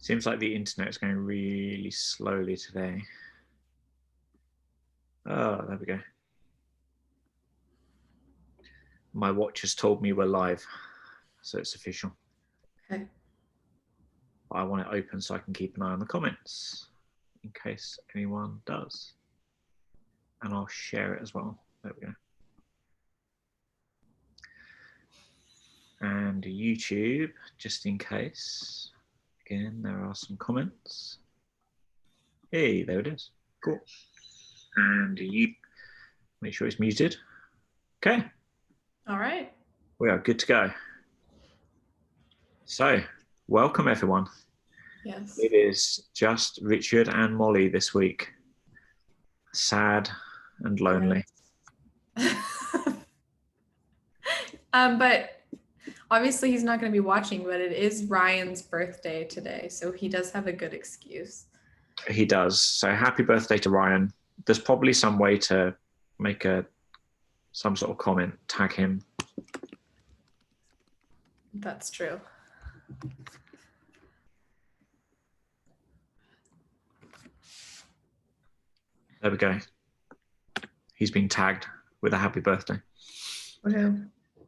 Seems like the internet is going really slowly today. Oh, there we go. My watch has told me we're live, so it's official. Okay. I want it open so I can keep an eye on the comments in case anyone does. And I'll share it as well. There we go. And YouTube, just in case. Again, there are some comments. Hey, there it is. Cool. And you make sure it's muted. Okay. All right. We are good to go. So, welcome everyone. Yes. It is just Richard and Molly this week. Sad and lonely. But obviously he's not going to be watching, but it is Ryan's birthday today, so he does have a good excuse. He does. So happy birthday to Ryan. There's probably some way to make some sort of comment, tag him. That's true. There we go. He's been tagged with a happy birthday. Okay.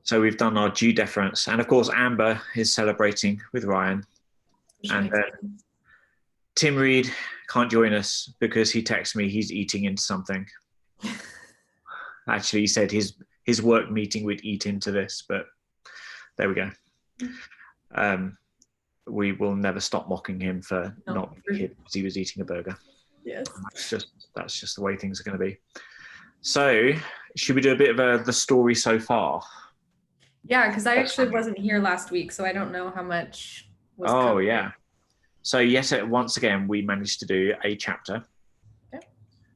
So we've done our due deference. And of course, Amber is celebrating with Ryan. And Tim Reed can't join us because he texted me he's eating into something. Actually, he said his work meeting would eat into this, but there we go. We will never stop mocking him for not being here because he was eating a burger. Yes. That's just the way things are going to be. So, should we do a bit of the story so far? Yeah, because I actually wasn't here last week, so I don't know how much was covered. Yeah. So, yes, once again, we managed to do a chapter. Okay.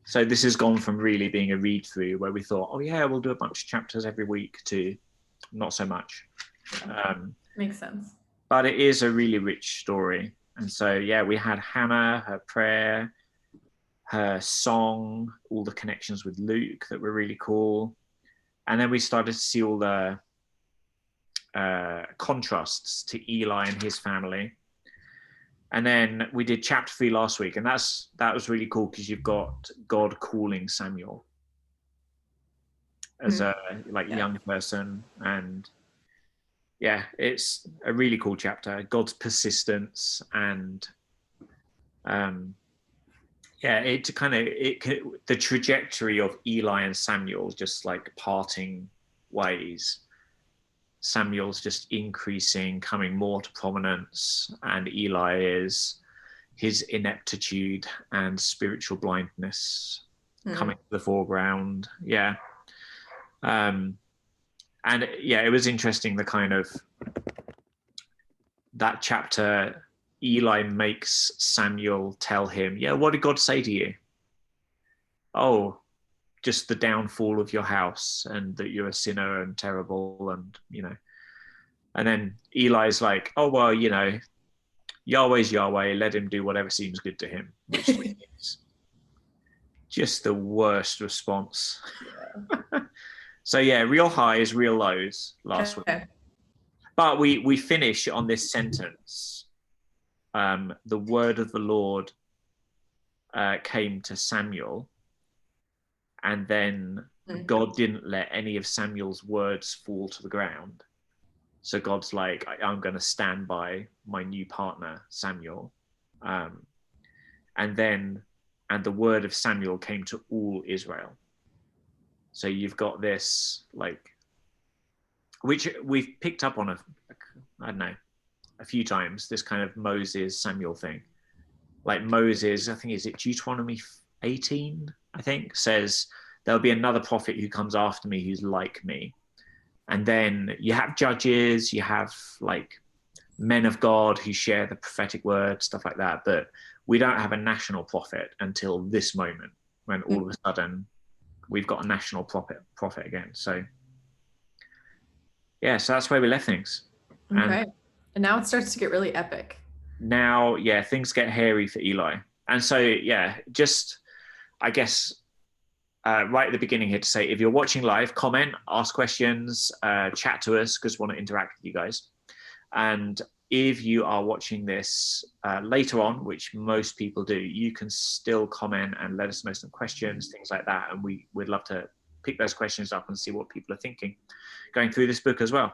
So this has gone from really being a read through where we thought, oh yeah, we'll do a bunch of chapters every week to not so much. Makes sense. But it is a really rich story. And so, yeah, we had Hannah, her prayer, her song, all the connections with Luke that were really cool. And then we started to see all the contrasts to Eli and his family. And then we did chapter 3 last week, and that was really cool because you've got God calling Samuel as a young person, and yeah, it's a really cool chapter. God's persistence and the trajectory of Eli and Samuel just like parting ways. Samuel's just increasing, coming more to prominence, and Eli is his ineptitude and spiritual blindness coming to the foreground. Yeah. And yeah, it was interesting, the kind of that chapter. Eli makes Samuel tell him, yeah, what did God say to you? Oh, just the downfall of your house and that you're a sinner and terrible, and and then Eli's like, oh well, Yahweh's Yahweh, let him do whatever seems good to him, which is just the worst response. Yeah. So yeah, real highs, real lows last week, but we finish on this sentence. The word of the Lord came to Samuel, and then God didn't let any of Samuel's words fall to the ground. So God's like, I'm going to stand by my new partner, Samuel. And the word of Samuel came to all Israel. So you've got this, like, which we've picked up on a few times, this kind of Moses Samuel thing. Like Moses, I think, is it Deuteronomy 18, I think, says there'll be another prophet who comes after me who's like me. And then you have judges, you have like men of God who share the prophetic word, stuff like that. But we don't have a national prophet until this moment, when all of a sudden we've got a national prophet again. So yeah, so that's where we left things. Okay. And now it starts to get really epic. Now, yeah, things get hairy for Eli. And so, yeah, just, I guess, right at the beginning here to say, if you're watching live, comment, ask questions, chat to us, because we want to interact with you guys. And if you are watching this later on, which most people do, you can still comment and let us know some questions, things like that. And we'd love to pick those questions up and see what people are thinking going through this book as well.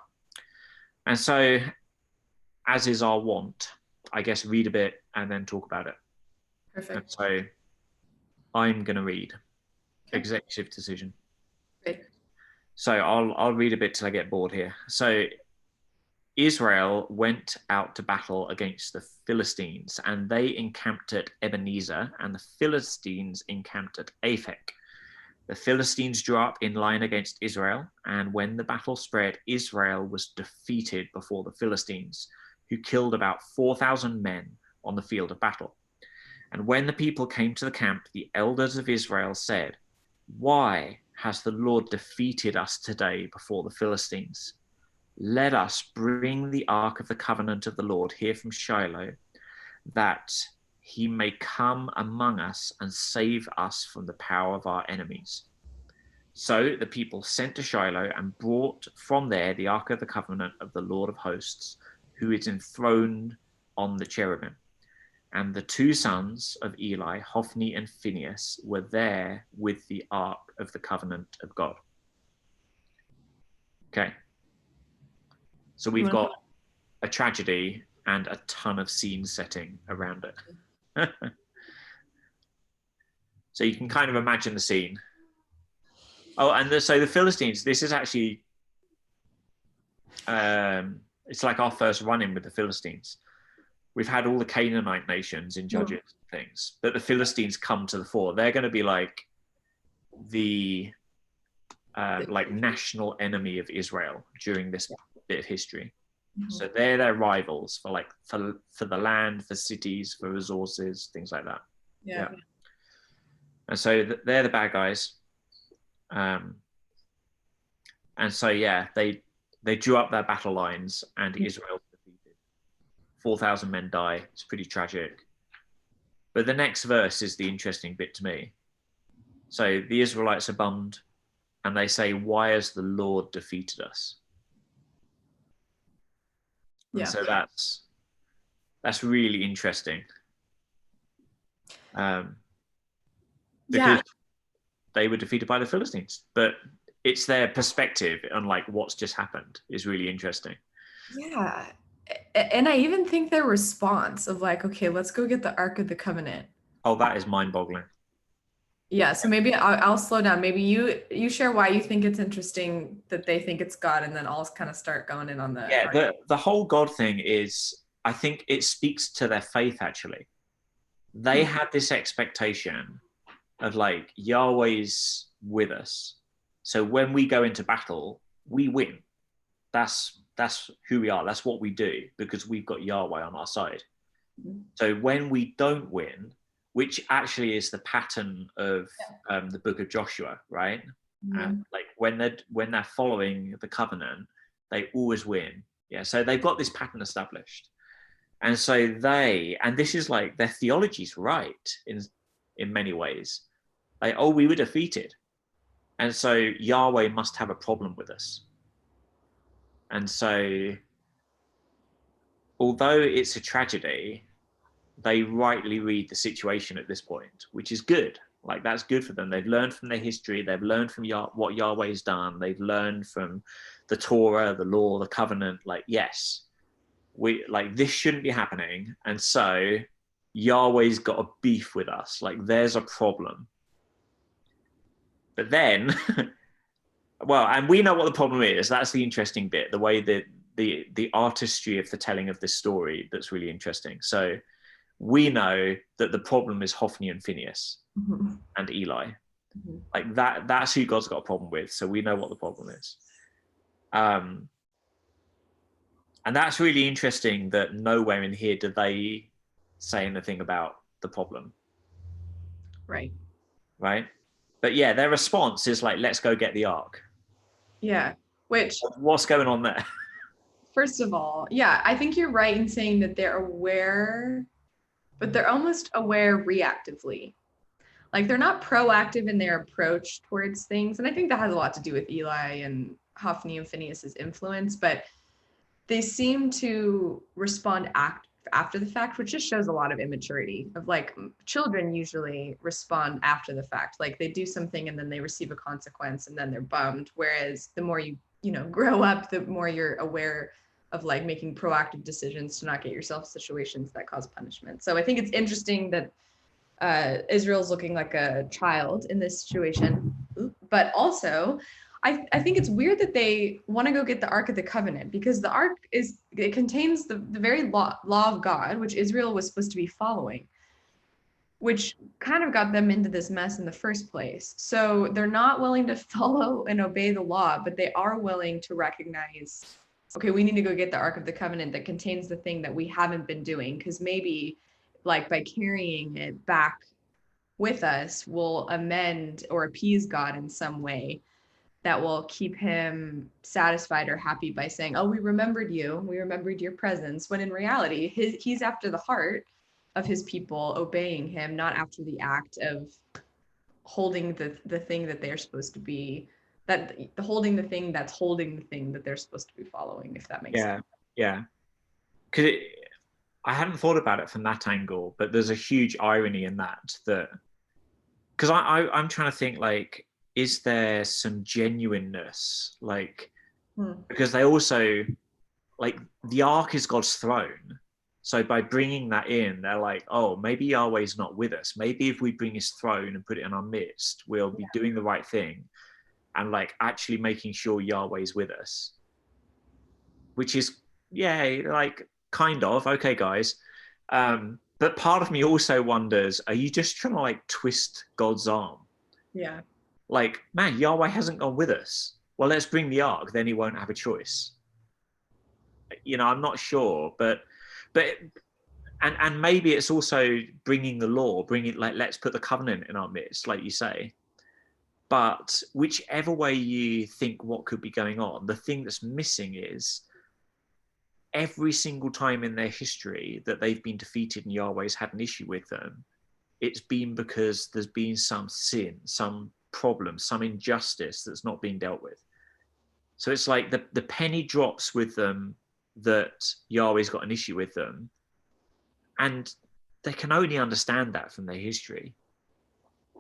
And so, as is our wont, I guess read a bit and then talk about it. Perfect. And so I'm going to read Executive Decision. Great. So I'll read a bit till I get bored here. So Israel went out to battle against the Philistines, and they encamped at Ebenezer, and the Philistines encamped at Aphek. The Philistines drew up in line against Israel, and when the battle spread, Israel was defeated before the Philistines, who killed about 4,000 men on the field of battle. And when the people came to the camp, the elders of Israel said, "Why has the Lord defeated us today before the Philistines? Let us bring the ark of the covenant of the Lord here from Shiloh, that he may come among us and save us from the power of our enemies." So the people sent to Shiloh and brought from there the ark of the covenant of the Lord of hosts, who is enthroned on the cherubim. And the two sons of Eli, Hophni and Phinehas, were there with the ark of the covenant of God. Okay. So we've got a tragedy and a ton of scene setting around it. So you can kind of imagine the scene. Oh, and so the Philistines, this is actually, it's like our first run-in with the Philistines. We've had all the Canaanite nations in Judges and things, but the Philistines come to the fore. They're going to be like the like national enemy of Israel during this bit of history. Mm-hmm. So they're their rivals for the land, for cities, for resources, things like that. Yeah. And so they're the bad guys. And so they drew up their battle lines, and Israel defeated. 4,000 men die. It's pretty tragic. But the next verse is the interesting bit to me. So the Israelites are bummed, and they say, "Why has the Lord defeated us?" Yeah. And so that's really interesting. Because they were defeated by the Philistines, but it's their perspective on like what's just happened is really interesting. Yeah. And I even think their response of like, okay, let's go get the Ark of the Covenant. Oh, that is mind-boggling. Yeah, so maybe I'll slow down. Maybe you share why you think it's interesting that they think it's God, and then I'll kind of start going in on the... Yeah, the whole God thing is, I think it speaks to their faith, actually. They had this expectation of like, Yahweh's with us. So when we go into battle, we win. That's who we are. That's what we do, because we've got Yahweh on our side. Mm-hmm. So when we don't win, which actually is the pattern of the book of Joshua, right? Mm-hmm. Like when they're following the covenant, they always win. Yeah, so they've got this pattern established. And so and this is like, their theology's right in many ways. Like, oh, we were defeated. And so Yahweh must have a problem with us. And so, although it's a tragedy, they rightly read the situation at this point, which is good. Like, that's good for them. They've learned from their history. They've learned from what Yahweh's done. They've learned from the Torah, the law, the covenant. Like, yes, this shouldn't be happening. And so Yahweh's got a beef with us. Like, there's a problem. But then, well, and we know what the problem is. That's the interesting bit, the way that the artistry of the telling of this story that's really interesting. So we know that the problem is Hophni and Phinehas and Eli. Mm-hmm. Like that's who God's got a problem with. So we know what the problem is. And that's really interesting that nowhere in here do they say anything about the problem. Right. Right. But yeah, their response is like, let's go get the ark. Yeah. What's going on there? First of all, yeah, I think you're right in saying that they're aware, but they're almost aware reactively. Like, they're not proactive in their approach towards things. And I think that has a lot to do with Eli and Hophni and Phinehas's influence, but they seem to respond after the fact, which just shows a lot of immaturity of like children usually respond after the fact. Like they do something and then they receive a consequence and then they're bummed. Whereas the more you know, grow up, the more you're aware of like making proactive decisions to not get yourself situations that cause punishment. So I think it's interesting that Israel's looking like a child in this situation, but also I think it's weird that they want to go get the Ark of the Covenant because the Ark it contains the very law of God, which Israel was supposed to be following, which kind of got them into this mess in the first place. So they're not willing to follow and obey the law, but they are willing to recognize, okay, we need to go get the Ark of the Covenant that contains the thing that we haven't been doing, because maybe like by carrying it back with us, we'll amend or appease God in some way that will keep him satisfied or happy by saying, oh, we remembered you, we remembered your presence, when in reality, he's after the heart of his people obeying him, not after the act of holding the thing that they're supposed to be, that holding the thing that's holding the thing that they're supposed to be following, if that makes sense. Yeah, yeah. Because I hadn't thought about it from that angle, but there's a huge irony in that. Because I'm trying to think like, is there some genuineness? Like, because they also like the ark is God's throne. So by bringing that in, they're like, oh, maybe Yahweh's not with us. Maybe if we bring his throne and put it in our midst, we'll be doing the right thing and like actually making sure Yahweh's with us. Which is, yeah, like kind of okay, guys. But part of me also wonders, are you just trying to like twist God's arm? Yeah. Like, man, Yahweh hasn't gone with us. Well, let's bring the ark, then he won't have a choice. You know, I'm not sure, but and maybe it's also bringing the law, bringing like let's put the covenant in our midst, like you say. But whichever way you think what could be going on, the thing that's missing is every single time in their history that they've been defeated and Yahweh's had an issue with them, it's been because there's been some sin, some problem, some injustice that's not being dealt with. So it's like the penny drops with them that Yahweh's got an issue with them. And they can only understand that from their history.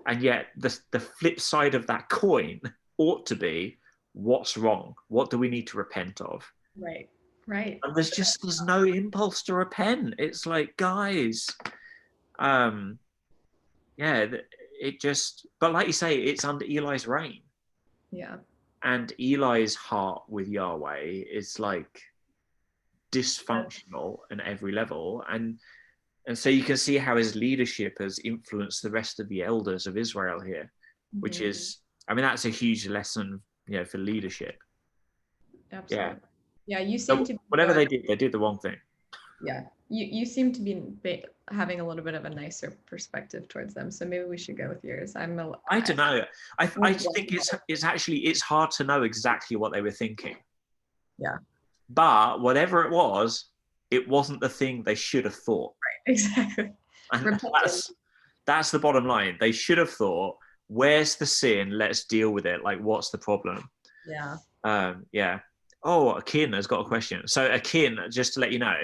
And yet the flip side of that coin ought to be what's wrong? What do we need to repent of? Right. Right. And there's no impulse to repent. It's like, guys, yeah, it just, but like you say, it's under Eli's reign. Yeah. And Eli's heart with Yahweh is like dysfunctional at every level. And so you can see how his leadership has influenced the rest of the elders of Israel here, which is, I mean, that's a huge lesson, you know, for leadership. Absolutely. Yeah. Yeah, you seem So to be whatever they did the wrong thing. yeah, you seem to be having a little bit of a nicer perspective towards them, so maybe we should go with yours. I don't know. I think it's actually it's hard to know exactly what they were thinking. Yeah. But whatever it wasn't the thing they should have thought. Right. Exactly. And that's the bottom line. They should have thought, where's the sin? Let's deal with it. Like, what's the problem? Yeah. Yeah. Oh, Akin has got a question. So Akin, just to let you know,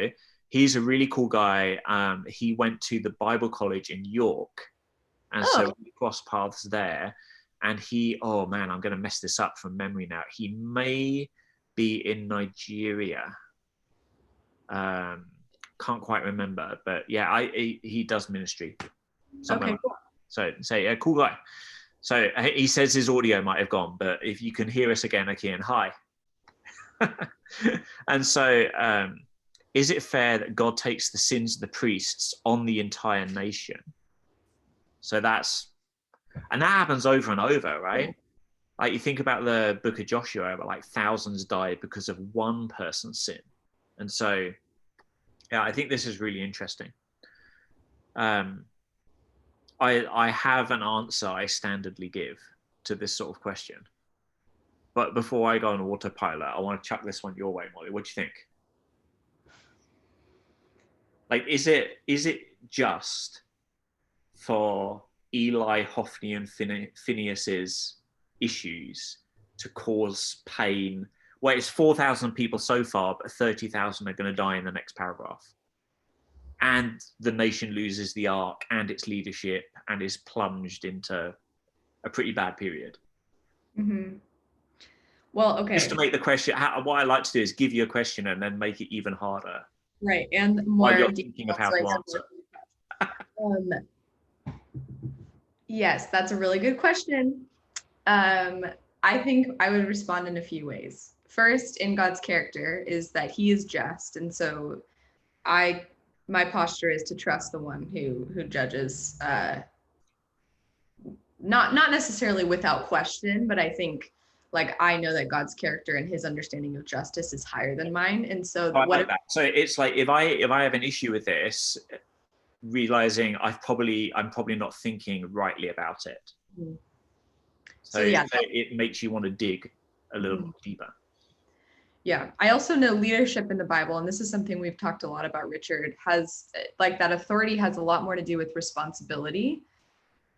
he's a really cool guy. He went to the Bible college in York, and so we crossed paths there. And oh man, I'm going to mess this up from memory now. He may be in Nigeria. Can't quite remember, but yeah, he does ministry. Okay, Like cool. So yeah, cool guy. So he says his audio might have gone, but if you can hear us again, Akin, hi. And so, is it fair that God takes the sins of the priests on the entire nation? So that happens over and over, right? Like you think about the book of Joshua, but like thousands died because of one person's sin. And so, yeah, I think this is really interesting. I have an answer I standardly give to this sort of question. But before I go on autopilot, I want to chuck this one your way, Molly. What do you think? Like, is it just for Eli, Hophni, and Phineas's issues to cause pain Well, it's 4,000 people so far, but 30,000 are going to die in the next paragraph. And the nation loses the ark and its leadership and is plunged into a pretty bad period. Mm-hmm. Well, Just to okay. make the question, what I like to do is give you a question and then make it even harder Right. And while more you're thinking of detailed how so I to get answer. more. Yes, that's a really good question. Um, I think I would respond in a few ways. First, in God's character is that he is just. And so I my posture is to trust the one who judges not necessarily without question, but I think like I know that God's character and his understanding of justice is higher than mine. And so Oh, I what like that. So it's like if I have an issue with this, realizing I'm probably not thinking rightly about it. so So, yeah. so it makes you want to dig a little more deeper. Yeah, I also know leadership in the Bible, and this is something we've talked a lot about, Richard, has like that authority has a lot more to do with responsibility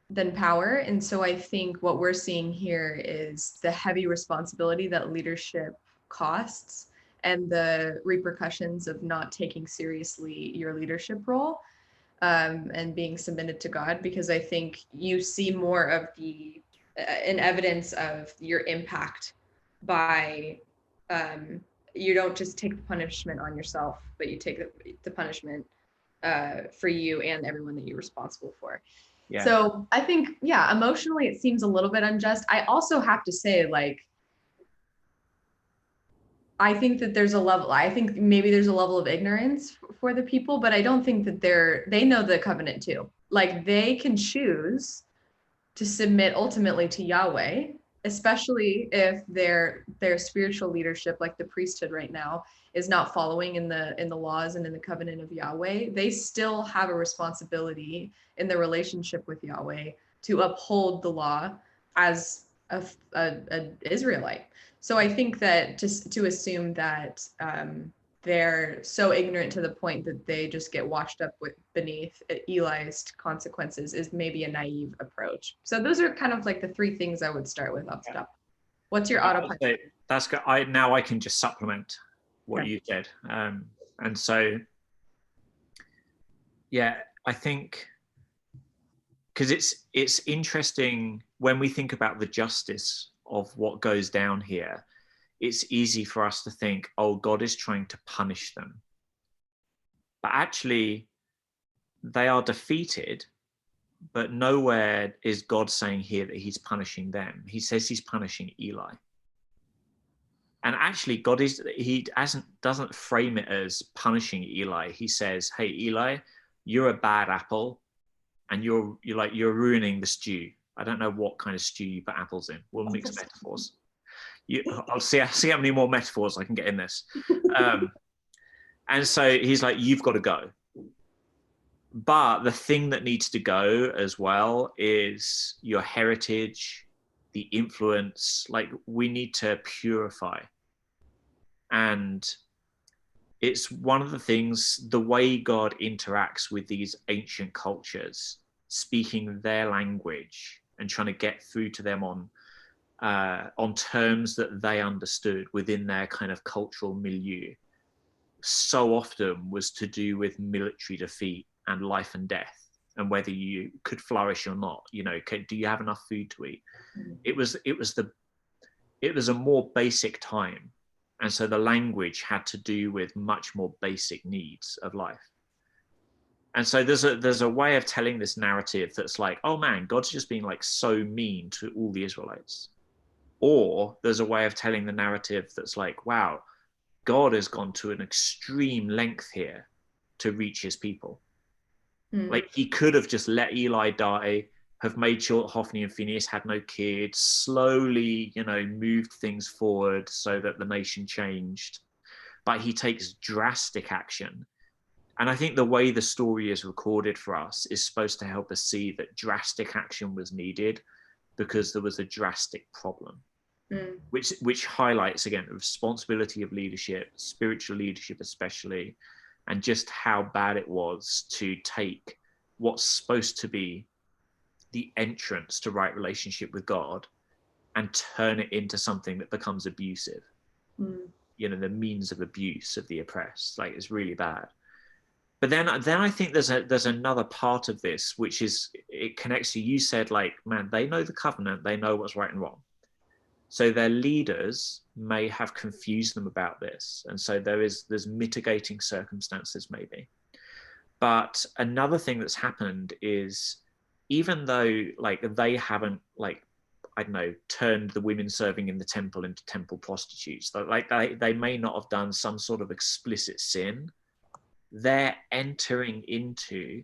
than power. And so I think what we're seeing here is the heavy responsibility that leadership costs and the repercussions of not taking seriously your leadership role and being submitted to God, because I think you see more of the an evidence of your impact by you don't just take the punishment on yourself, but you take the punishment for you and everyone that you're responsible for. Yeah. So I think, yeah, emotionally, it seems a little bit unjust. I also have to say, like, I think that I think maybe there's a level of ignorance for the people, but I don't think that they know the covenant too. Like, they can choose to submit ultimately to Yahweh, especially if their spiritual leadership, like the priesthood right now, is not following in the laws and in the covenant of Yahweh. They still have a responsibility in the relationship with Yahweh to uphold the law as a Israelite. So I think that just to assume that they're so ignorant to the point that they just get washed up with beneath Eli's consequences is maybe a naive approach. So those are kind of like the three things I would start with off the top. What's your autopilot? So that's good. I can just supplement what Okay. you said, and so yeah, I think because it's interesting when we think about the justice of what goes down here. It's easy for us to think, oh, God is trying to punish them, but actually they are defeated. But nowhere is God saying here that he's punishing them. He says he's punishing Eli. And actually, doesn't frame it as punishing Eli. He says, "Hey, Eli, you're a bad apple, and you're ruining the stew. I don't know what kind of stew you put apples in. We'll mix metaphors. I'll see how many more metaphors I can get in this." And so he's like, "You've got to go." But the thing that needs to go as well is your heritage, the influence. Like, we need to purify. And it's one of the things, the way God interacts with these ancient cultures, speaking their language and trying to get through to them on terms that they understood within their kind of cultural milieu, so often was to do with military defeat and life and death, and whether you could flourish or not. Do you have enough food to eat? It was a more basic time, and so the language had to do with much more basic needs of life. And so there's a way of telling this narrative that's like, oh man, God's just being like so mean to all the Israelites. Or there's a way of telling the narrative that's like, wow, God has gone to an extreme length here to reach his people. Like, he could have just let Eli die, have made sure Hophni and Phinehas had no kids, slowly, moved things forward so that the nation changed. But he takes drastic action. And I think the way the story is recorded for us is supposed to help us see that drastic action was needed because there was a drastic problem, which highlights, again, the responsibility of leadership, spiritual leadership especially, and just how bad it was to take what's supposed to be the entrance to right relationship with God and turn it into something that becomes abusive. Mm. you know, the means of abuse of the oppressed. Like, it's really bad. But then I think there's another part of this, which is, it connects to, you said, like, man, they know the covenant, they know what's right and wrong. So their leaders may have confused them about this. And so there's mitigating circumstances maybe. But another thing that's happened is, even though like they haven't, like, I don't know, turned the women serving in the temple into temple prostitutes, like they may not have done some sort of explicit sin, they're entering into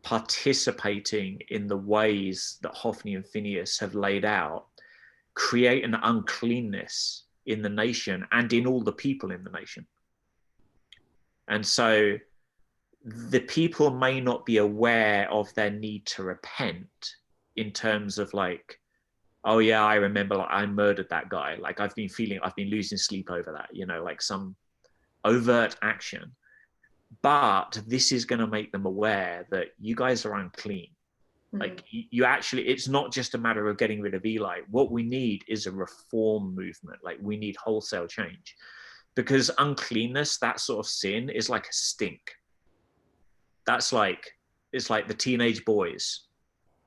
participating in the ways that Hophni and Phinehas have laid out, create an uncleanness in the nation and in all the people in the nation. And so the people may not be aware of their need to repent in terms of like, oh yeah, I remember, like, I murdered that guy. Like, I've been losing sleep over that, you know, like some overt action. But this is going to make them aware that you guys are unclean. Like, you actually, it's not just a matter of getting rid of Eli. What we need is a reform movement. Like, we need wholesale change, because uncleanness, that sort of sin, is like a stink. That's like, it's like the teenage boys,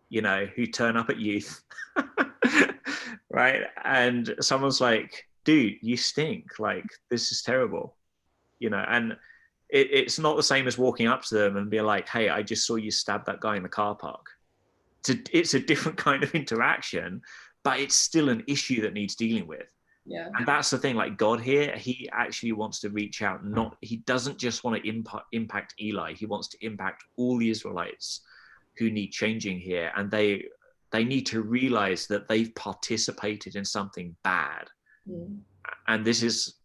you know, who turn up at youth, right? And someone's like, dude, you stink. Like, this is terrible, you know? And it's not the same as walking up to them and be like, hey, I just saw you stab that guy in the car park. It's a different kind of interaction, but it's still an issue that needs dealing with. Yeah. And that's the thing, like, God here, he actually wants to reach out. He doesn't just want to impact Eli. He wants to impact all the Israelites who need changing here. And they need to realize that they've participated in something bad. And this is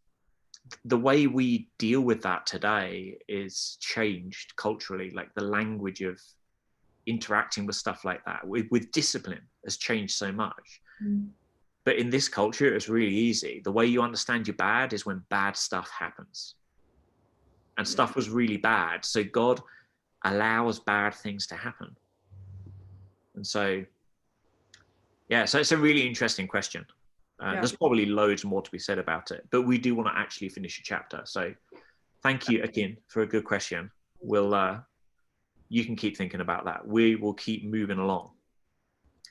the way we deal with that today is changed culturally. Like, the language of interacting with stuff like that with discipline has changed so much. But in this culture, it's really easy. The way you understand you're bad is when bad stuff happens. And stuff was really bad. So God allows bad things to happen. And so, yeah, so it's a really interesting question. There's probably loads more to be said about it, but we do want to actually finish a chapter. So thank you, Akin, for a good question. You can keep thinking about that. We will keep moving along.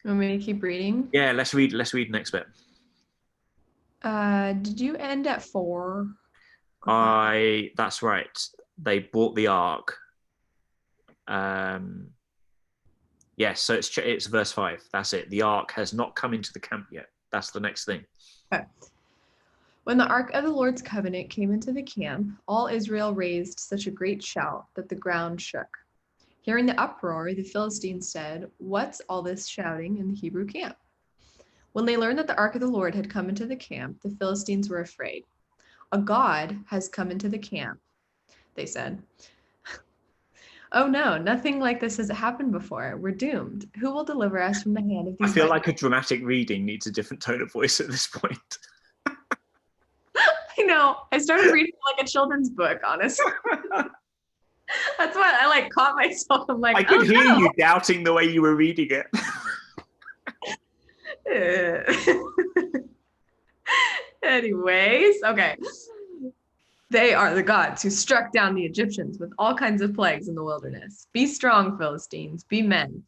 You want me to keep reading? Yeah, let's read the next bit. Did you end at 4? That's right. They bought the ark. Yes, so it's verse 5. That's it. The ark has not come into the camp yet. That's the next thing. Okay. When the ark of the Lord's covenant came into the camp, all Israel raised such a great shout that the ground shook. Hearing the uproar, the Philistines said, "What's all this shouting in the Hebrew camp?" When they learned that the ark of the Lord had come into the camp, the Philistines were afraid. "A god has come into the camp," they said. "Oh no, nothing like this has happened before. We're doomed. Who will deliver us from the hand of these?" I feel like a dramatic reading needs a different tone of voice at this point. I know. I started reading like a children's book, honestly. That's what I like caught myself. I'm like, I could hear you doubting the way you were reading it. Anyways, okay. They are the gods who struck down the Egyptians with all kinds of plagues in the wilderness. Be strong, Philistines, be men,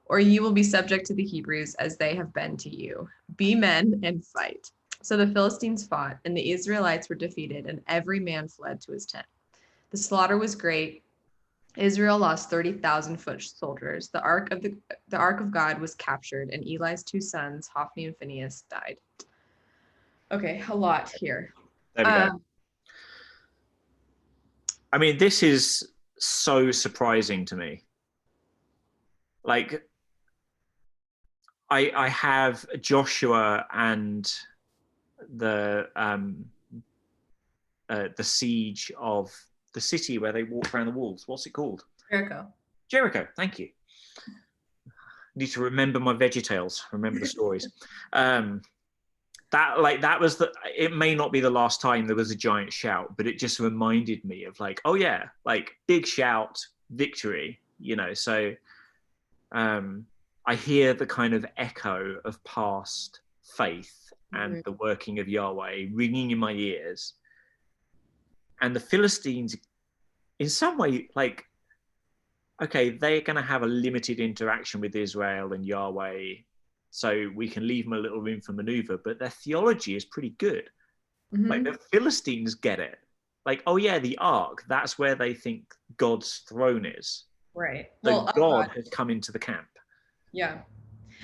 or you will be subject to the Hebrews as they have been to you. Be men and fight. So the Philistines fought, and the Israelites were defeated, and every man fled to his tent. The slaughter was great. Israel lost 30,000 foot soldiers. The ark of God was captured, and Eli's 2 sons, Hophni and Phinehas, died. Okay, a lot here. There we go. I mean, this is so surprising to me. Like, I have Joshua and the siege of the city where they walk around the walls. What's it called? Jericho. Thank you. Need to remember my VeggieTales. Remember the stories. It may not be the last time there was a giant shout, but it just reminded me of like, oh yeah, like big shout, victory, you know. So I hear the kind of echo of past faith and Mhm. the working of Yahweh ringing in my ears. And the Philistines, in some way, like, okay, they're going to have a limited interaction with Israel and Yahweh, so we can leave them a little room for maneuver, but their theology is pretty good. Like, the Mhm. Philistines get it. Like, oh yeah, the ark, that's where they think God's throne is. Right. So Well, oh God, God has come into the camp. yeah.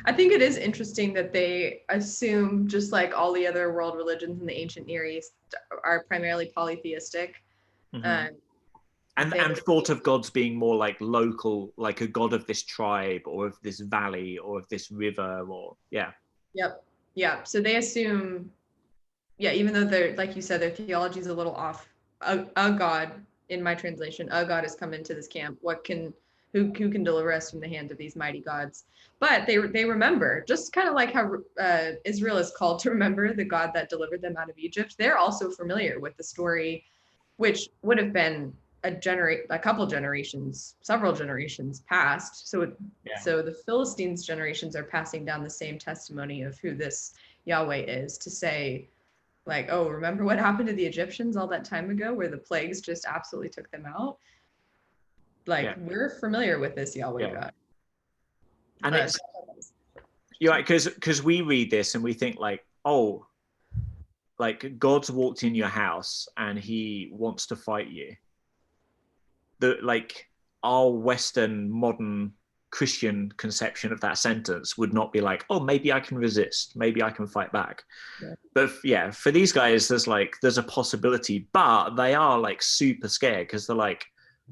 I think it is interesting that they assume, just like all the other world religions in the ancient Near East are primarily polytheistic. Mm-hmm. Um, they And thought of gods being more like local, like a god of this tribe or of this valley or of this river, or yeah. Yep. Yeah. So they assume, yeah, even though they're, like you said, their theology is a little off. A God, in my translation, a God has come into this camp. Who can deliver us from the hand of these mighty gods? But they remember, just kind of like how Israel is called to remember the God that delivered them out of Egypt. They're also familiar with the story, which would have been a couple generations, several generations past. Yeah. So the Philistines' generations are passing down the same testimony of who this Yahweh is, to say, like, oh, remember what happened to the Egyptians all that time ago, where the plagues just absolutely took them out? Like, Yeah. we're familiar with this Yahweh Yeah. God. And Uh, it's, you're right, because we read this and we think like, oh, like God's walked in your house and he wants to fight you. The like our Western modern Christian conception of that sentence would not be like, oh, maybe I can resist, maybe I can fight back. yeah. But yeah, for these guys, there's a possibility, but they are like super scared because they're like,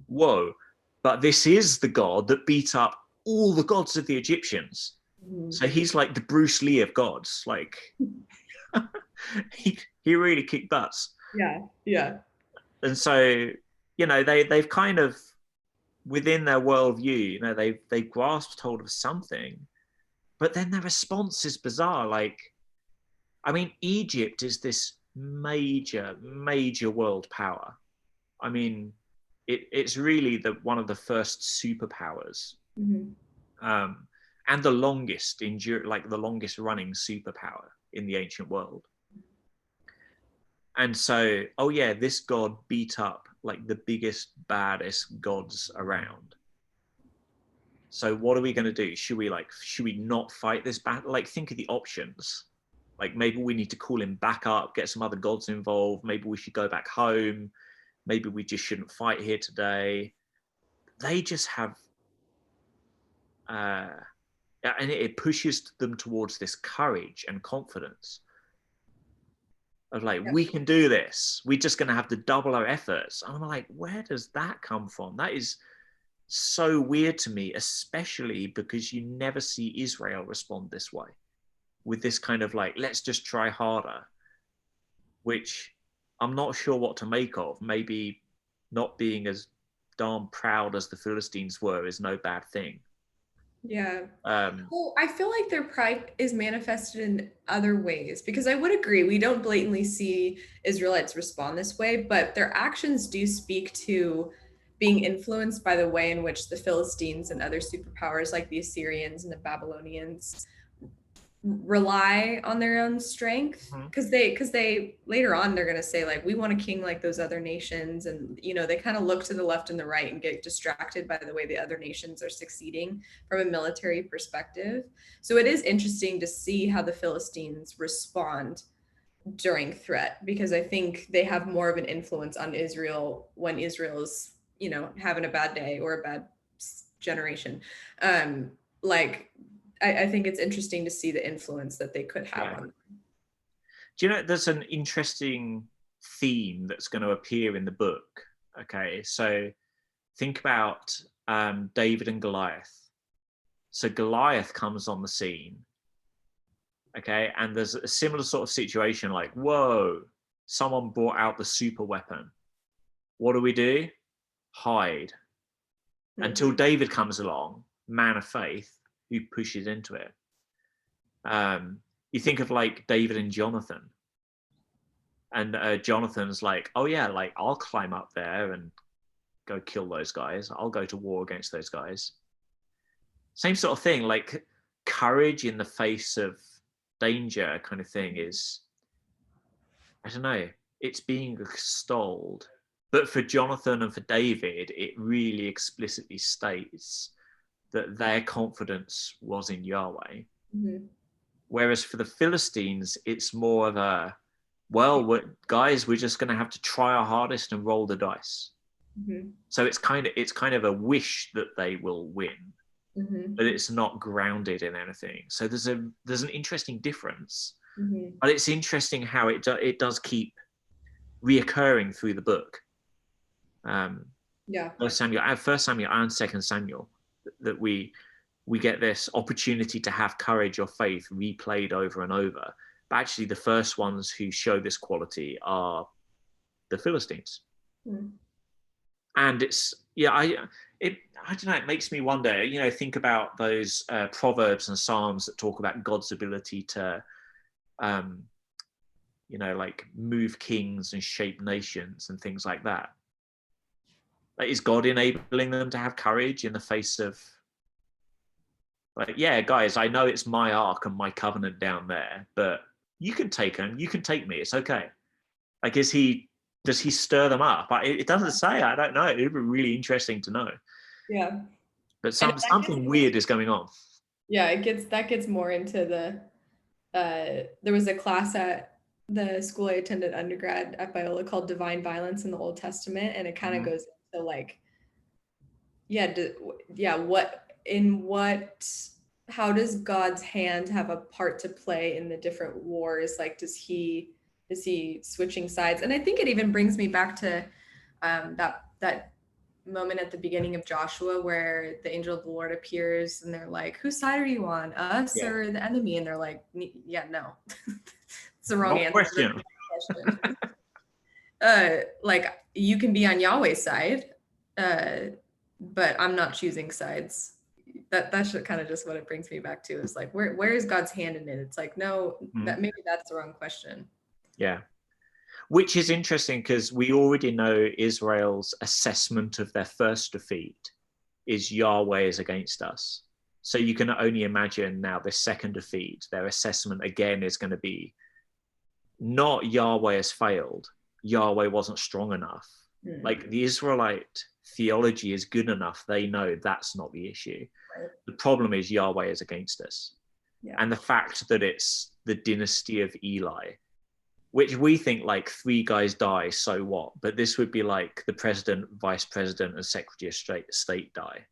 whoa, but this is the God that beat up all the gods of the Egyptians. Mhm. So he's like the Bruce Lee of gods. Like he really kicked butts. Yeah. Yeah. And so, they've kind of within their worldview, they've grasped hold of something, but then their response is bizarre. Like, I mean, Egypt is this major, major world power. I mean, it's really one of the first superpowers, Mhm. um, and the longest running superpower in the ancient world. And so, oh yeah, this god beat up like the biggest, baddest gods around. So what are we going to do? Should we not fight this battle? Like, think of the options. Like, maybe we need to call him back up, get some other gods involved. Maybe we should go back home. Maybe we just shouldn't fight here today. They just have, uh, and it pushes them towards this courage and confidence of like, Yeah. we can do this. We're just going to have to double our efforts. And I'm like, where does that come from? That is so weird to me, especially because you never see Israel respond this way with this kind of like, let's just try harder, which I'm not sure what to make of. Maybe not being as darn proud as the Philistines were is no bad thing. Yeah. Um, Well, I feel like their pride is manifested in other ways, because I would agree we don't blatantly see Israelites respond this way, but their actions do speak to being influenced by the way in which the Philistines and other superpowers like the Assyrians and the Babylonians rely on their own strength, mhm. because they later on they're going to say, like, we want a king like those other nations, and they kind of look to the left and the right and get distracted by the way the other nations are succeeding from a military perspective. So it is interesting to see how the Philistines respond during threat, because I think they have more of an influence on Israel when Israel's having a bad day or a bad generation. Like, I think it's interesting to see the influence that they could have Yeah. on. Do you know there's an interesting theme that's going to appear in the book? Okay, so think about David and Goliath. So Goliath comes on the scene, okay, and there's a similar sort of situation like, whoa, someone brought out the super weapon. What do? Hide. Hmm. Until David comes along, man of faith, who pushes into it. You think of like David and Jonathan, and Jonathan's like, oh yeah, like I'll climb up there and go kill those guys. I'll go to war against those guys. Same sort of thing, like courage in the face of danger kind of thing is, I don't know, it's being extolled. But for Jonathan and for David, it really explicitly states that their confidence was in Yahweh. Mm-hmm. Whereas for the Philistines, it's more of a, well, guys, we're just going to have to try our hardest and roll the dice. Mm-hmm. So it's kind of a wish that they will win, Mm-hmm. but it's not grounded in anything. So there's an interesting difference, Mm-hmm. but it's interesting how it does keep reoccurring through the book. Yeah. First Samuel and Second Samuel, that we get this opportunity to have courage or faith replayed over and over. But actually, the first ones who show this quality are the Philistines. Mm-hmm. And it's, yeah, I don't know, it makes me wonder, think about those proverbs and psalms that talk about God's ability to like move kings and shape nations and things like that. Like, is God enabling them to have courage in the face of, like, yeah, guys, I know it's my ark and my covenant down there, but you can take them, you can take me, it's okay. Like, does he stir them up? It doesn't say. I don't know. It'd be really interesting to know. Yeah. But And something weird is going on. yeah, that gets more into the there was a class at the school I attended undergrad at Biola called Divine Violence in the Old Testament, and it kind of goes into like, how does God's hand have a part to play in the different wars? Like, is he switching sides? And I think it even brings me back to that moment at the beginning of Joshua where the angel of the Lord appears and they're like, whose side are you on, us or the enemy? And they're like, yeah, no. It's the wrong answer. Question. Like, you can be on Yahweh's side, but I'm not choosing sides. That's kind of just what it brings me back to, is like, where is God's hand in it? It's like, no, that maybe that's the wrong question. Yeah. Which is interesting because we already know Israel's assessment of their first defeat is Yahweh is against us. So you can only imagine now the second defeat, their assessment again is going to be not Yahweh has failed, Yahweh wasn't strong enough. Like, the Israelite theology is good enough. They know that's not the issue. Right. The problem is Yahweh is against us. Yeah. And the fact that it's the dynasty of Eli, which we think, like, 3 guys die, so what? But this would be like the president, vice president, and secretary of state die.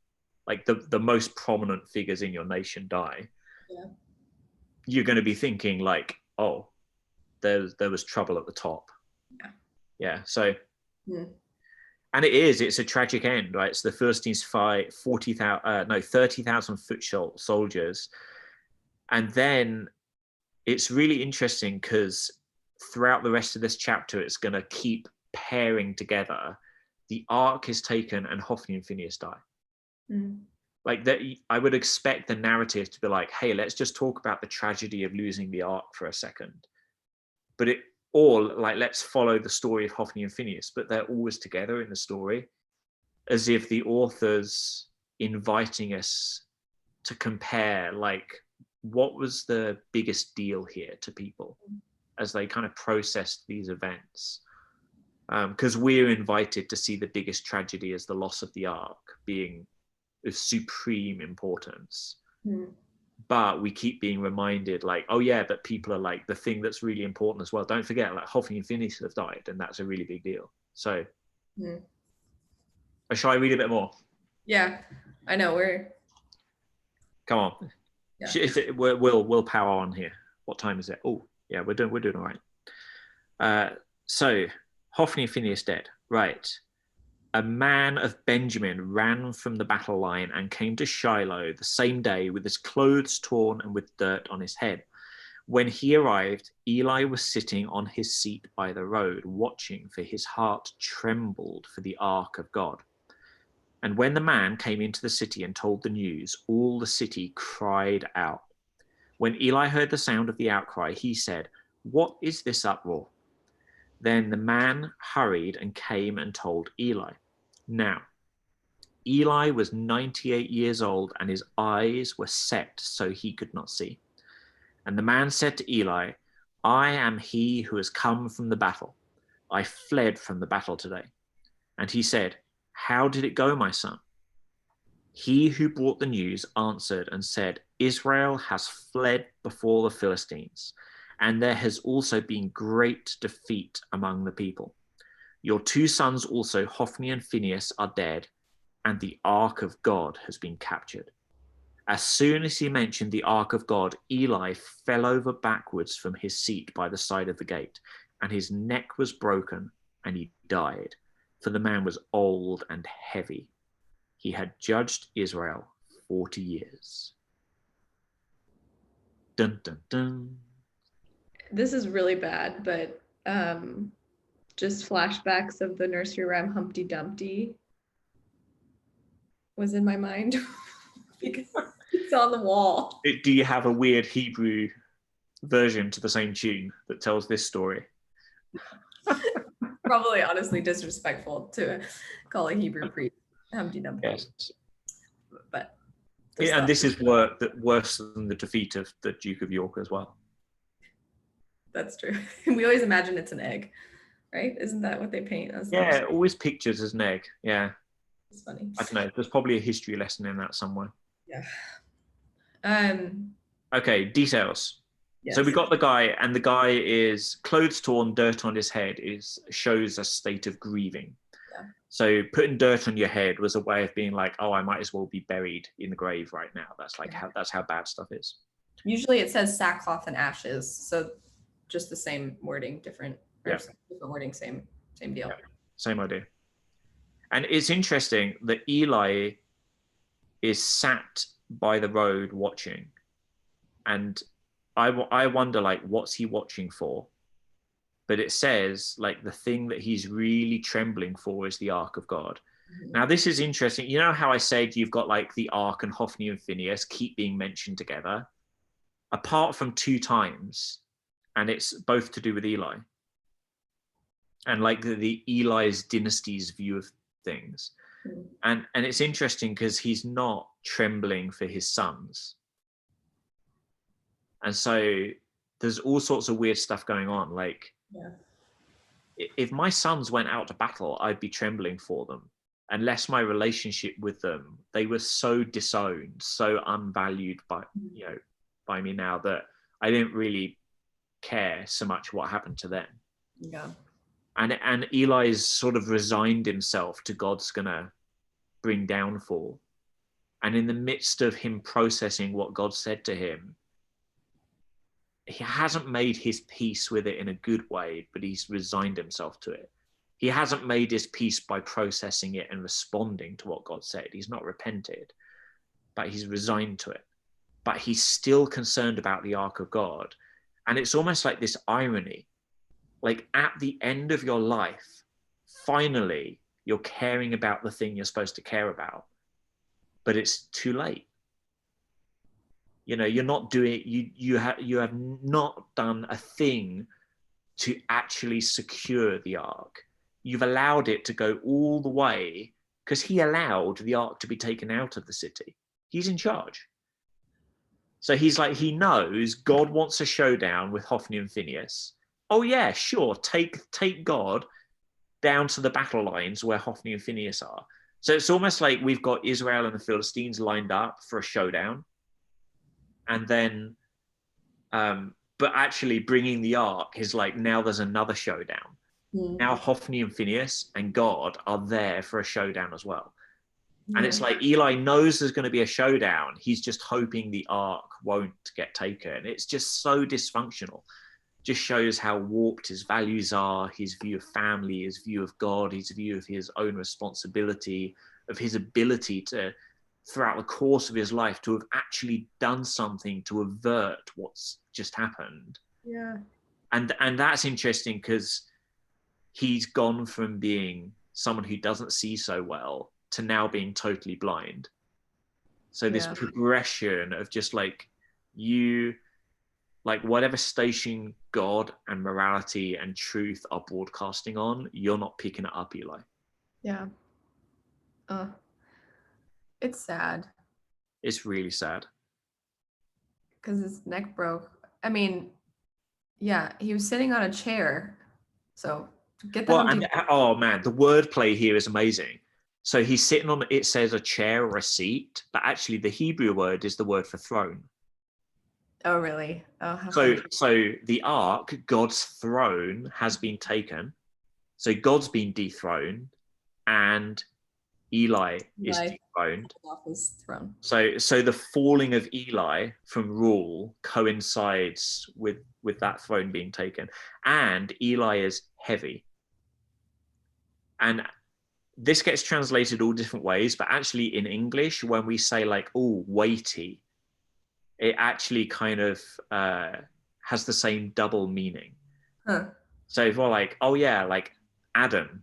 Like, the most prominent figures in your nation die. Yeah. You're going to be thinking, like, oh, there was trouble at the top. Yeah. So, and it's a tragic end, right? So the Philistines fight 30,000 foot soldiers. And then it's really interesting because throughout the rest of this chapter, it's going to keep pairing together. The ark is taken and Hophni and Phinehas die. Like, that, I would expect the narrative to be like, hey, let's just talk about the tragedy of losing the ark for a second. But let's follow the story of Hophni and Phinehas, but they're always together in the story, as if the author's inviting us to compare, like, what was the biggest deal here to people as they kind of processed these events. Because we're invited to see the biggest tragedy as the loss of the ark being of supreme importance. But we keep being reminded, like, oh yeah, but people are like, the thing that's really important as well, don't forget, like, Hophni and Phinehas have died, and that's a really big deal. So shall I read a bit more? Yeah, I know, come on. Yeah. We'll power on here. What time is it? Oh yeah, we're doing all right. So Hophni and Phinehas dead, right? A man of Benjamin ran from the battle line and came to Shiloh the same day with his clothes torn and with dirt on his head. When he arrived, Eli was sitting on his seat by the road, watching, for his heart trembled for the ark of God. And when the man came into the city and told the news, all the city cried out. When Eli heard the sound of the outcry, he said, "What is this uproar?" Then the man hurried and came and told Eli. Now, Eli was 98 years old and his eyes were set so he could not see. And the man said to Eli, I am he who has come from the battle. I fled from the battle today. And he said, how did it go, my son? He who brought the news answered and said, Israel has fled before the Philistines, and there has also been great defeat among the people. Your two sons also, Hophni and Phinehas, are dead, and the ark of God has been captured. As soon as he mentioned the ark of God, Eli fell over backwards from his seat by the side of the gate, and his neck was broken, and he died, for the man was old and heavy. He had judged Israel 40 years. Dun, dun, dun. This is really bad, but just flashbacks of the nursery rhyme Humpty Dumpty was in my mind because it's on the wall. Do you have a weird Hebrew version to the same tune that tells this story? Probably honestly disrespectful to call a Hebrew priest Humpty Dumpty. Yes. But and this is worse than the defeat of the Duke of York as well. That's true. We always imagine it's an egg, right? Isn't that what they paint as? Yeah, always pictures as an egg. Yeah. It's funny. I don't know. There's probably a history lesson in that somewhere. Yeah. Okay, details. Yes. So we got the guy, and the guy is clothes torn, dirt on his head shows a state of grieving. Yeah. So putting dirt on your head was a way of being like, oh, I might as well be buried in the grave right now. That's like that's how bad stuff is. Usually it says sackcloth and ashes, so just the same wording, different wording, same deal. Yeah, same idea. And it's interesting that Eli is sat by the road watching, and I wonder, like, what's he watching for? But it says, like, the thing that he's really trembling for is the ark of God. Mm-hmm. Now, this is interesting. You know how I said you've got, like, the ark and Hophni and Phinehas keep being mentioned together? Apart from 2 times, and it's both to do with Eli. And, like, the Eli's dynasty's view of things. Mm-hmm. And it's interesting because he's not trembling for his sons. And so there's all sorts of weird stuff going on. Like, if my sons went out to battle, I'd be trembling for them. Unless my relationship with them, they were so disowned, so unvalued by me now, that I didn't really care so much what happened to them. Yeah. And Eli's sort of resigned himself to God's gonna bring downfall. And in the midst of him processing what God said to him, he hasn't made his peace with it in a good way, but he's resigned himself to it. He hasn't made his peace by processing it and responding to what God said. He's not repented, but he's resigned to it. But he's still concerned about the ark of God. And it's almost like this irony. Like, at the end of your life, finally, you're caring about the thing you're supposed to care about, but it's too late. You know, you're not doing, you have not done a thing to actually secure the ark. You've allowed it to go all the way, because he allowed the ark to be taken out of the city. He's in charge. So he's like, he knows God wants a showdown with Hophni and Phinehas. Oh yeah, sure, take God down to the battle lines where Hophni and Phinehas are. So it's almost like we've got Israel and the Philistines lined up for a showdown. And then, but actually bringing the ark is like, now there's another showdown. Now Hophni and Phinehas and God are there for a showdown as well. And it's like, Eli knows there's going to be a showdown. He's just hoping the ark won't get taken. It's just so dysfunctional. Just shows how warped his values are, his view of family, his view of God, his view of his own responsibility, of his ability to, throughout the course of his life, to have actually done something to avert what's just happened. Yeah. And that's interesting, because he's gone from being someone who doesn't see so well to now being totally blind. So this progression of just like, you, like, whatever station God and morality and truth are broadcasting on, you're not picking it up, Eli. Yeah. It's sad. It's really sad. Because his neck broke. I mean, yeah, he was sitting on a chair. So get the Well, and hunting. oh man, the wordplay here is amazing. So he's sitting on, it says a chair or a seat, but actually the Hebrew word is the word for throne. Oh, really? Oh, how So, funny. so the ark, God's throne, has been taken. So God's been dethroned, and Eli is Eli dethroned. pulled off his throne. So the falling of Eli from rule coincides with that throne being taken, and Eli is heavy. And this gets translated all different ways, but actually in English, when we say like, oh, weighty, it actually kind of has the same double meaning. Huh. So if we're like, oh yeah, like Adam,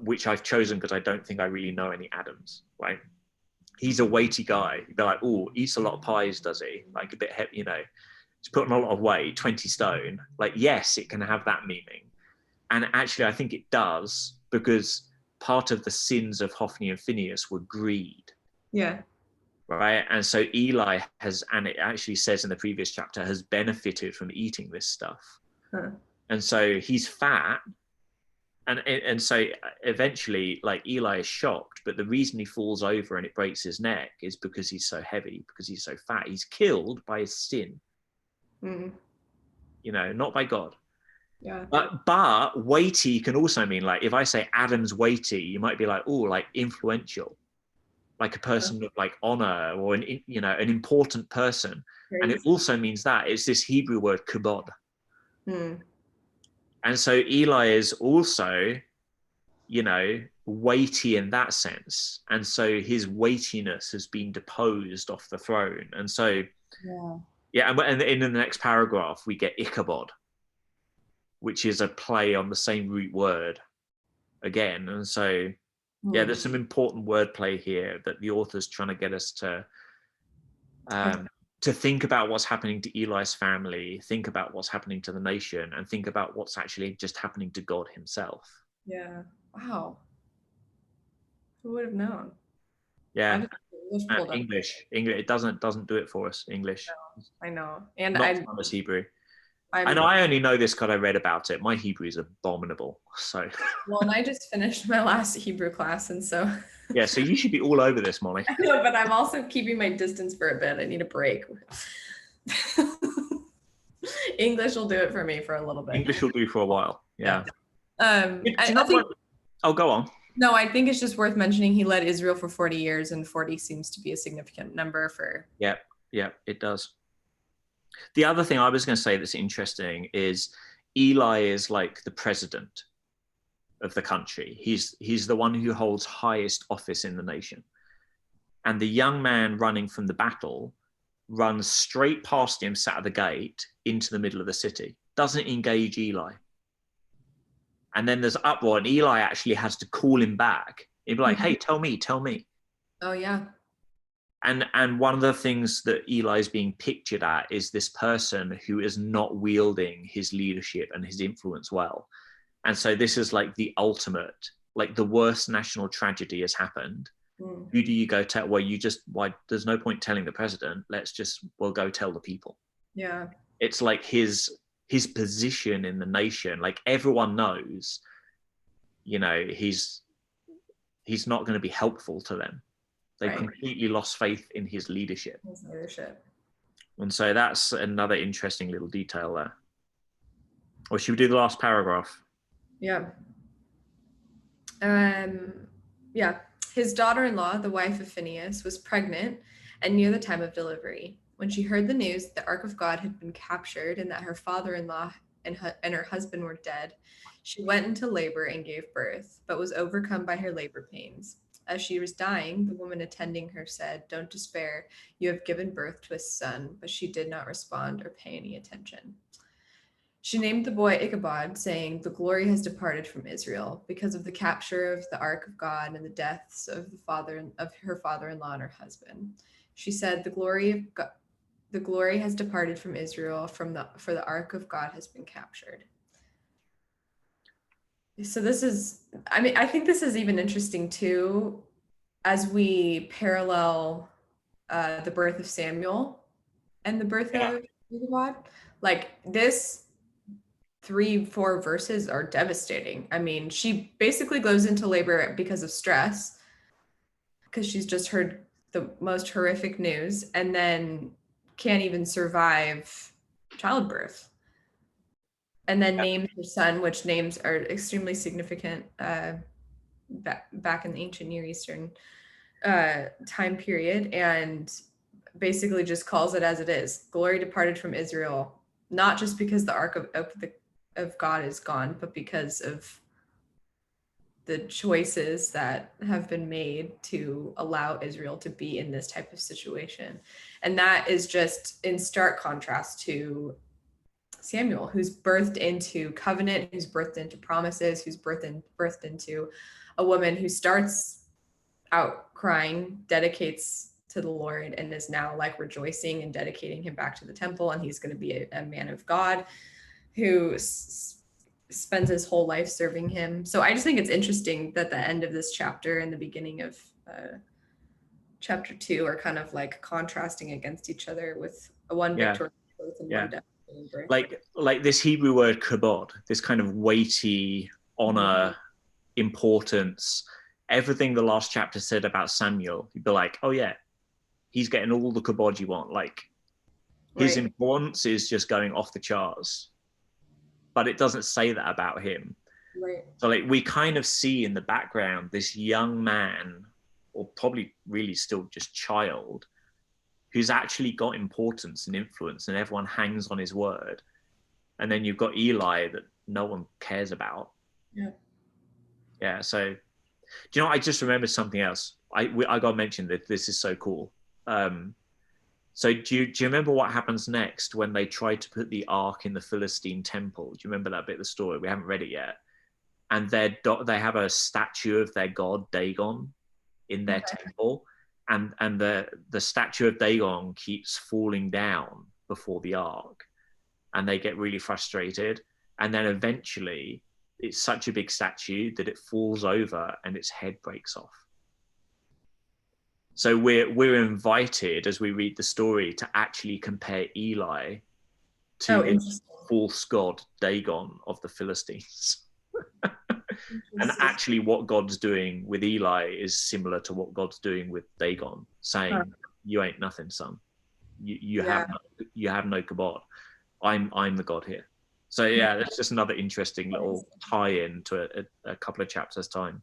which I've chosen because I don't think I really know any Adams, right? He's a weighty guy. You'd be like, oh, eats a lot of pies, does he? Like a bit heavy, you know, he's putting a lot of weight, 20 stone. Like, yes, it can have that meaning. And actually, I think it does because part of the sins of Hophni and Phineas were greed, Yeah. right? And so Eli has, and it actually says in the previous chapter, has benefited from eating this stuff. Huh. And so he's fat. And so eventually, like Eli is shocked, but the reason he falls over and it breaks his neck is because he's so heavy, because he's so fat. He's killed by his sin, Mm. not by God. Yeah. But weighty can also mean like if I say Adam's weighty, you might be like, oh, like influential, like a person of like honor or an important person. And it Crazy. also means that it's this Hebrew word kabod. Mm. And so Eli is also, weighty in that sense. And so his weightiness has been deposed off the throne. And so, Yeah. yeah, and in the next paragraph, we get Ichabod, which is a play on the same root word again. And so, yeah, Mm. there's some important wordplay here that the author's trying to get us to think about what's happening to Eli's family, think about what's happening to the nation, and think about what's actually just happening to God himself. Yeah. Wow. Who would have known? I Yeah, just English pulled up. English. It doesn't do it for us. English, I know. And not as much as Hebrew. I know I'm I only know this because I read about it. My Hebrew is abominable. So well, and I just finished my last Hebrew class, and so yeah, so you should be all over this, Molly. I know, but I'm also keeping my distance for a bit. I need a break. English will do it for me for a little bit. English will do for a while. Yeah. Yeah. Do you I know think what? Oh, go on. no, I think it's just worth mentioning he led Israel for 40 years, and 40 seems to be a significant number for. Yeah, yeah, it does. The other thing I was going to say that's interesting is Eli is like the president of the country. He's the one who holds highest office in the nation. And the young man running from the battle runs straight past him, sat at the gate, into the middle of the city. Doesn't engage Eli. And then there's uproar, and Eli actually has to call him back. He'd be like, "Hey, tell me." Oh yeah. And one of the things that Eli is being pictured at is this person who is not wielding his leadership and his influence well. And so this is like the ultimate, like the worst national tragedy has happened. Mm. Who do you go tell? Well, why there's no point telling the president. We'll go tell the people. Yeah. It's like his position in the nation, like everyone knows, he's not going to be helpful to them. They've completely lost faith in his leadership. His leadership. And so that's another interesting little detail there. Or should we do the last paragraph? Yeah. Yeah. His daughter-in-law, the wife of Phineas, was pregnant and near the time of delivery. When she heard the news that the Ark of God had been captured and that her father-in-law and her husband were dead, she went into labor and gave birth, but was overcome by her labor pains. As she was dying, the woman attending her said, "Don't despair. You have given birth to a son." But she did not respond or pay any attention. She named the boy Ichabod, saying, "The glory has departed from Israel because of the capture of the ark of God and the deaths of her father-in-law and her husband." She said, "The glory has departed from Israel for the ark of God has been captured." So this is, I mean, I think this is even interesting too, as we parallel the birth of Samuel and the birth Yeah. of God. Like this 3, 4 verses are devastating. I mean, she basically goes into labor because of stress, because she's just heard the most horrific news and then can't even survive childbirth. And then names her son, which names are extremely significant back in the ancient Near Eastern time period, and basically just calls it as it is. Glory departed from Israel, not just because the ark of God is gone, but because of the choices that have been made to allow Israel to be in this type of situation. And that is just in stark contrast to Samuel, who's birthed into covenant, who's birthed into promises, who's birthed into a woman who starts out crying, dedicates to the Lord, and is now like rejoicing and dedicating him back to the temple. And he's going to be a man of God who spends his whole life serving him. So I just think it's interesting that the end of this chapter and the beginning of chapter 2 are kind of like contrasting against each other, with a one Yeah, victorious birth and yeah. one devastating birth. Like this Hebrew word kabod, this kind of weighty honor, importance, everything the last chapter said about Samuel, you'd be like, oh yeah, he's getting all the kabod you want. Like his Right. importance is just going off the charts, but it doesn't say that about him. Right. So like we kind of see in the background this young man, or probably really still just child, who's actually got importance and influence, and everyone hangs on his word. And then you've got Eli that no one cares about. Yeah. Yeah. So, do you know? I just remembered something else. I got to mention that this is so cool. So do you remember what happens next when they try to put the ark in the Philistine temple? Do you remember that bit of the story? We haven't read it yet. And they have a statue of their god Dagon in their Okay. temple, and the statue of Dagon keeps falling down before the ark, and they get really frustrated. And then eventually, it's such a big statue that it falls over and its head breaks off. So we're invited as we read the story to actually compare Eli to Oh, this interesting. false god Dagon of the Philistines. And Interesting. actually, what God's doing with Eli is similar to what God's doing with Dagon, Huh. saying, "You ain't nothing, son. You Yeah. have no kabod. I'm the God here." So yeah, that's just another interesting little tie-in to a couple of chapters time.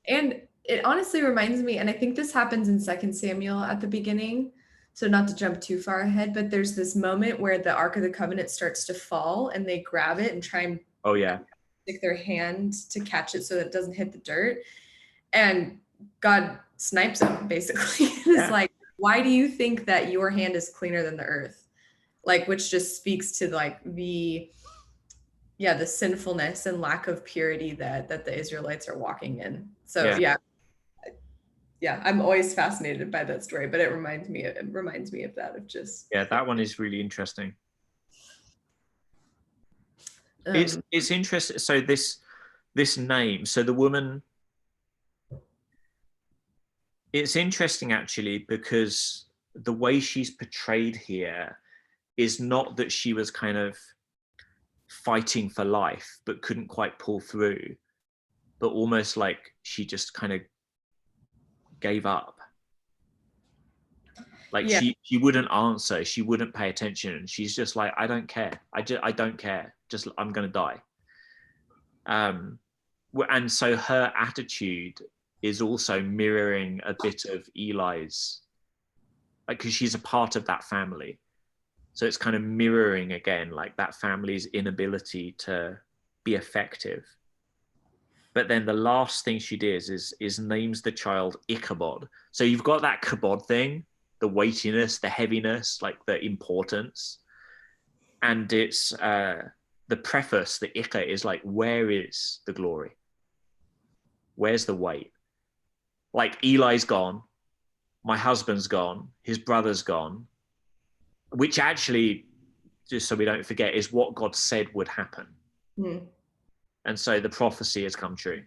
And it honestly reminds me, and I think this happens in Second Samuel at the beginning. So not to jump too far ahead, but there's this moment where the Ark of the Covenant starts to fall and they grab it and try and Oh yeah, stick their hand to catch it so that it doesn't hit the dirt. And God snipes them basically. It's yeah, like, why do you think that your hand is cleaner than the earth? Like, which just speaks to like the sinfulness and lack of purity that the Israelites are walking in. So yeah, yeah, I'm always fascinated by that story, but it reminds me of that, of just yeah. That one is really interesting. It's um it's interesting. So this name. So the woman. It's interesting actually because the way she's portrayed here is not that she was kind of fighting for life but couldn't quite pull through, but almost like she just kind of gave up. Like yeah, she wouldn't answer, she wouldn't pay attention. She's just like, I don't care. I don't care. Just I'm gonna die. Um, and so her attitude is also mirroring a bit of Eli's, like because she's a part of that family. So it's kind of mirroring again, like that family's inability to be effective. But then the last thing she does is names the child Ichabod. So you've got that kabod thing, the weightiness, the heaviness, like the importance, and it's the preface, the Icha is like, where is the glory? Where's the weight? Like Eli's gone, my husband's gone, his brother's gone, which actually, just so we don't forget, is what God said would happen. hmm. And so the prophecy has come true.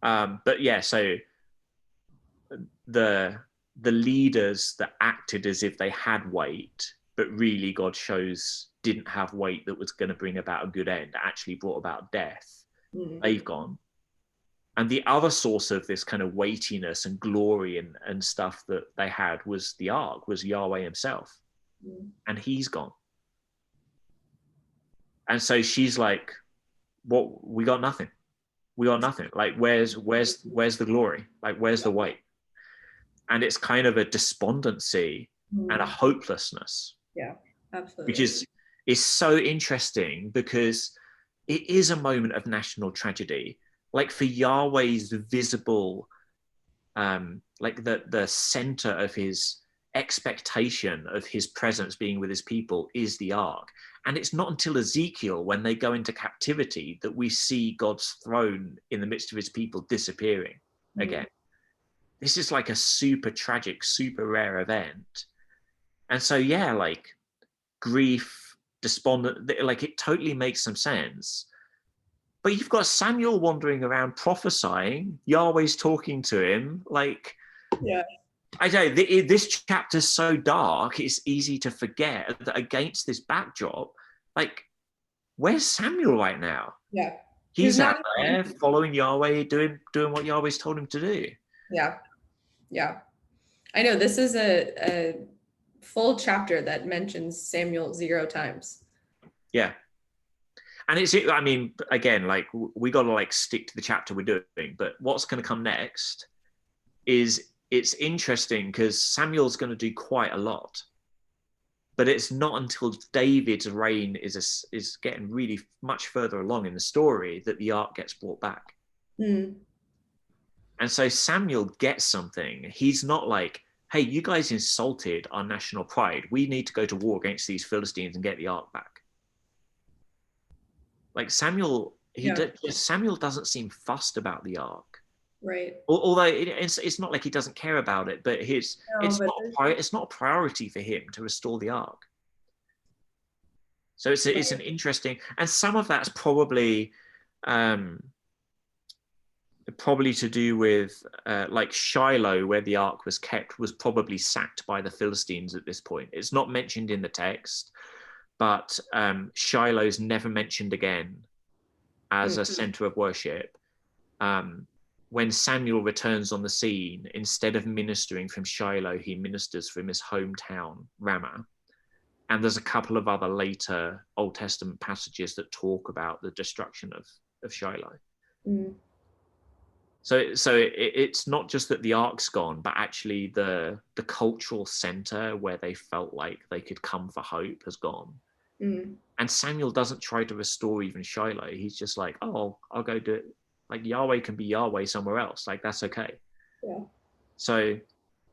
But yeah, so the the leaders that acted as if they had weight but really God shows didn't have weight that was going to bring about a good end, actually brought about death, they've gone. And the other source of this kind of weightiness and glory and stuff that they had was the ark, was Yahweh himself. And he's gone. And so she's like, what, we got nothing. We got nothing. Like, where's the glory? Like, where's the weight? And it's kind of a despondency and a hopelessness. Yeah, absolutely. Which is so interesting because it is a moment of national tragedy. Like, for Yahweh's visible, like the center of his expectation of his presence being with his people is the ark. And it's not until Ezekiel, when they go into captivity, that we see God's throne in the midst of his people disappearing again. This is like a super tragic, super rare event. And so, yeah, like grief, despondent, like it totally makes some sense. But you've got Samuel wandering around prophesying. Yahweh's talking to him. Like, yeah, I don't know, this chapter's so dark, it's easy to forget that against this backdrop, like, where's Samuel right now? Yeah. He's out there following Yahweh, doing what Yahweh's told him to do. Yeah. Yeah. I know this is a full chapter that mentions Samuel 0 times. Yeah. And it's, I mean, again, like, we got to like stick to the chapter we're doing, but what's going to come next is, it's interesting because Samuel's going to do quite a lot, but it's not until David's reign is getting really much further along in the story that the ark gets brought back. And so Samuel gets something. He's not like, hey, you guys insulted our national pride. We need to go to war against these Philistines and get the ark back. Like, Samuel, Samuel doesn't seem fussed about the ark. Right. Although it's not like he doesn't care about it, but it's not a priority for him to restore the ark. So it's an interesting, and some of that's probably to do with like Shiloh, where the ark was kept, was probably sacked by the Philistines at this point. It's not mentioned in the text, but Shiloh's never mentioned again as a center of worship. When Samuel returns on the scene, instead of ministering from Shiloh, he ministers from his hometown, Ramah. And there's a couple of other later Old Testament passages that talk about the destruction of Shiloh. So it's not just that the ark's gone, but actually the cultural center where they felt like they could come for hope has gone. And Samuel doesn't try to restore even Shiloh. He's just like, oh, I'll go do it. Like, Yahweh can be Yahweh somewhere else. Like, that's okay. Yeah. So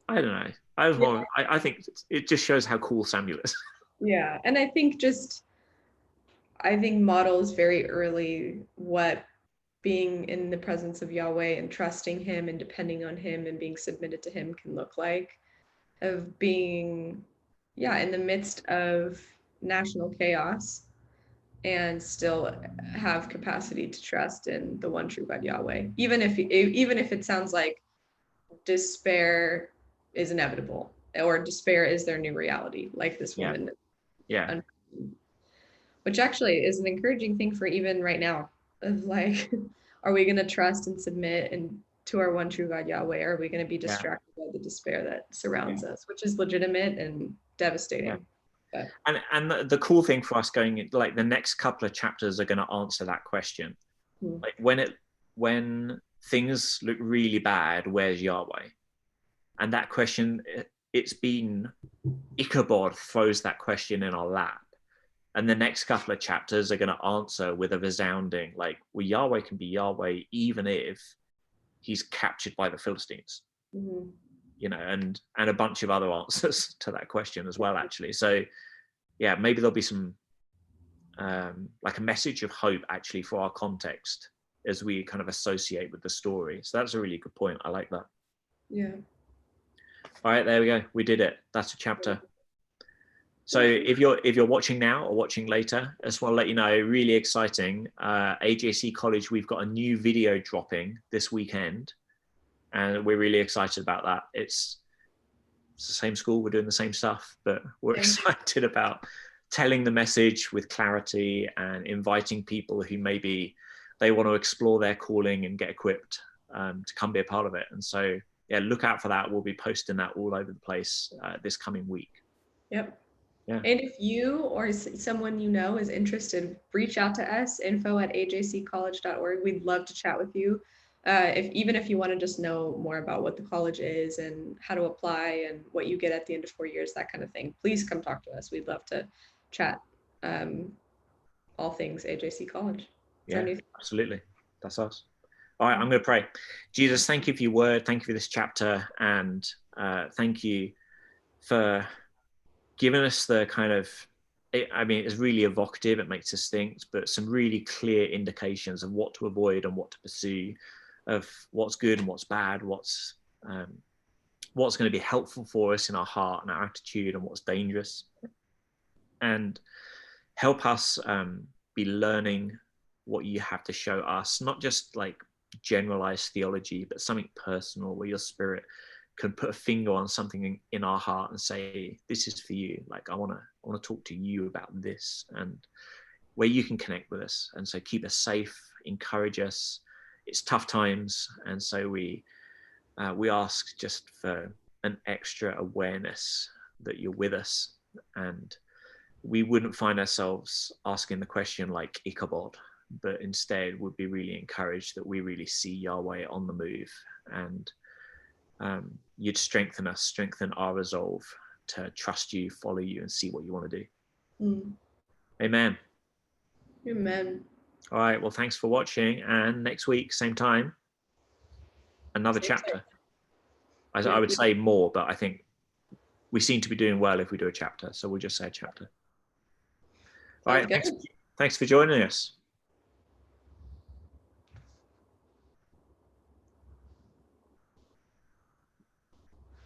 I don't know. I think it just shows how cool Samuel is. Yeah. And I think models very early what being in the presence of Yahweh and trusting him and depending on him and being submitted to him can look like, of being, in the midst of national chaos and still have capacity to trust in the one true God Yahweh, even if it sounds like despair is inevitable or despair is their new reality, like this woman. Yeah. Which actually is an encouraging thing for even right now, of like, are we going to trust and submit and to our one true God Yahweh, or are we going to be distracted by the despair that surrounds us, which is legitimate and devastating. And the cool thing for us going in, like, the next couple of chapters are going to answer that question. Like, when things look really bad, where's Yahweh? And that question, it's been, Ichabod throws that question in our lap. And the next couple of chapters are going to answer with a resounding, like, well, Yahweh can be Yahweh even if he's captured by the Philistines. You know, and a bunch of other answers to that question as well, actually. So yeah, maybe there'll be some like a message of hope actually for our context as we kind of associate with the story. So that's a really good point. I like that. Yeah. All right, there we go. We did it. That's a chapter. So if you're watching now or watching later, I just want to let you know, really exciting. AJC College, we've got a new video dropping this weekend, and we're really excited about that. It's it's the same school, we're doing the same stuff, but we're Yeah. excited about telling the message with clarity and inviting people who maybe they want to explore their calling and get equipped to come be a part of it. And so, yeah, look out for that. We'll be posting that all over the place this coming week. Yep. Yeah. And if you or someone you know is interested, reach out to us, info@ajccollege.org. We'd love to chat with you. Even if you want to just know more about what the college is and how to apply and what you get at the end of 4 years, that kind of thing, please come talk to us. We'd love to chat all things AJC College. Yeah, absolutely. That's us. All right, I'm going to pray. Jesus, thank you for your word. Thank you for this chapter. And thank you for giving us the kind of, it's really evocative. It makes us think, but some really clear indications of what to avoid and what to pursue, of what's good and what's bad, what's going to be helpful for us in our heart and our attitude, and what's dangerous. And help us be learning what you have to show us, not just like generalized theology, but something personal where your spirit can put a finger on something in our heart and say, this is for you. Like, I want to talk to you about this, and where you can connect with us. And so keep us safe, encourage us. It's tough times. And so we ask just for an extra awareness that you're with us, and we wouldn't find ourselves asking the question like Ichabod, but instead would be really encouraged that we really see Yahweh on the move, and you'd strengthen us, strengthen our resolve to trust you, follow you, and see what you want to do. Amen. Amen. All right, well, thanks for watching, and next week, same time, another chapter. I would say more, but I think we seem to be doing well if we do a chapter, so we'll just say a chapter. All right, thanks for joining us.